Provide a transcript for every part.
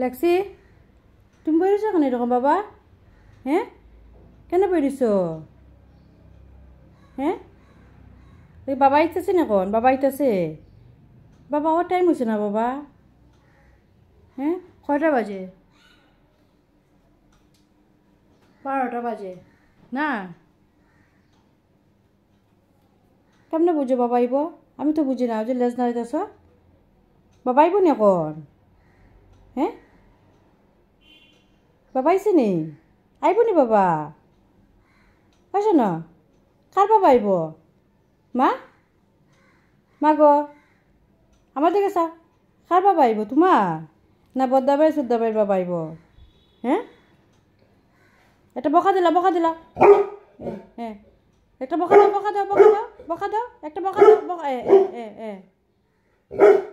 লেক্সি তুমি বই রয়েছো কেন এরকম বাবা? হ্যাঁ, কেন বই রয়েছো? হ্যাঁ, বাবা আইতেছে না? কোন বাবা আইতেছে? বাবা আমার টাইম হয়েছে না বাবা? হ্যাঁ, কয়টা বাজে? 12টা বাজে না? কেমনে বুঝো বাবা আইব? আমি তো বুঝি না, ওই যে লেজ নাড়াইতেছ। বাবা আইব নি এখন? হ্যাঁ, বাবা আইসে নি? আইব নি বাবা? আসো না। কার বাবা আইব? মা, মা গো, আমার দিকে চা। কার বাবা আইব, তোমার না বদ্দাবাই সুদ্দাবাইয়ের বাবা আইব? হ্যাঁ, একটা বকা দিলা, বকা দিলা। হ্যাঁ, একটা বকা দাও, বকা দাও, বকা দাও, বকা দাও, একটা বকা দাও, বকা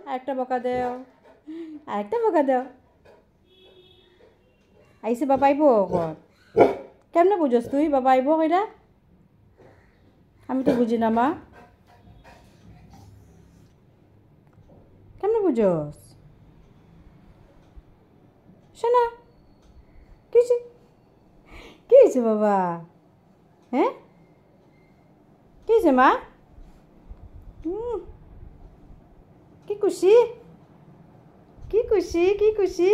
আরেকটা বকা দাও, আরেকটা বকা দাও। আইসে বাবা আইব কখন? কেমনে বুঝোস তুই বাবা আইব কইরা? আমি তো বুঝি না মা। কেমনে বুঝোস? শোনা কি হয়েছে? কি হয়েছে বাবা? হ্যাঁ, কি হয়েছে মা? কি খুশি, কি খুশি, কি খুশি।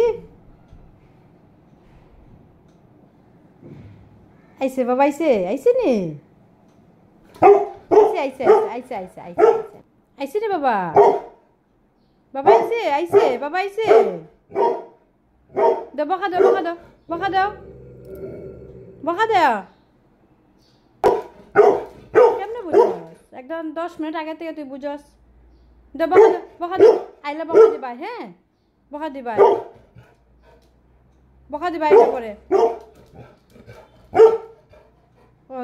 আইসে বাবা, আইসে, আইসে নি? আইসে আইসে আইসে আইসে আইসে আইসে আইসে রে বাবা। বাবা আইসে, আইসে বাবা আইসে। দাও বকা দাও, বকা দাও, বকা দাও, বকা দাও। কেমনে বুঝস? একদম 10 মিনিট আগে থেকে তুই বুঝস। দাও বকা দাও, বকা দাও। আইলা বকা দিবা, হ্যাঁ বকা দিবা, বকা দিবা এটা করে। ও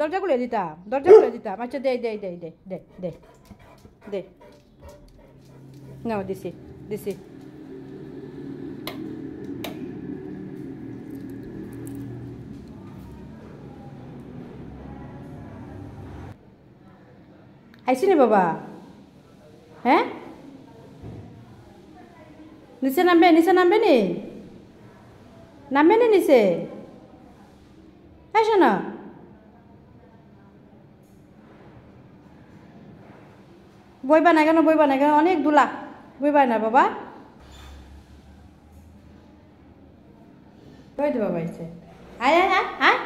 দরজা খুলে দিতাম, দরজা খুলে দিতাম। আচ্ছা দে দে দে দে দে দে দে, নাও দিছি দিছি। আইসি নি বাবা? হ্যাঁ, নিচে নামবে, নিচে নামবে নি? নামবে না নিচে? আসো না। বইবা না কেন, বইবা না কেন? অনেক দুলা, বইবা না বাবা। বই তো বাবা আইসে। আয় আয় আয় আয়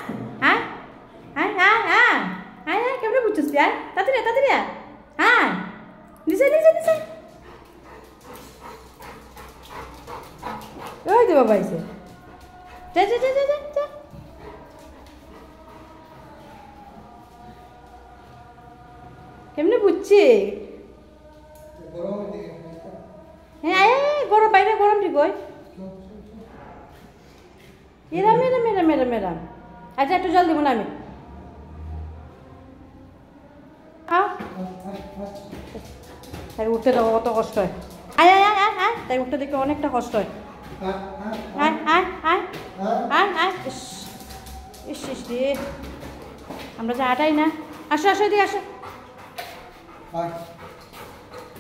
আয় আয় আয় আয় আয় আয়। কেমনে বুঝছিস তুই? আয় তাড়াতাড়ি তাড়াতাড়ি আয়। আয় নিচে নিচে নিচে। ওই তো বাবা আইসে। যা যা যা যা যা যা। কেমনে বুঝছি? হ্যাঁ আয় গরম, বাইরে গরম ঠিক হয়। এরাম এরাম এরাম এরাম এরাম। আচ্ছা একটু জল দিব না আমি। তাই উঠতে দেবো কত কষ্ট হয়। আয় আয় আয় আয় আয়। তাই উঠতে দেখে অনেকটা কষ্ট হয়। আয় আয় আয় আয় আয়। ইস ইস রে, আমরা যে আটাই না। আসো আসো এদিকে আসো।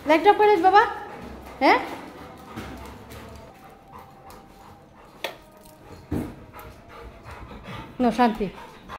লাইট অফ করে বাবা। হ্যাঁ, no শান্তি।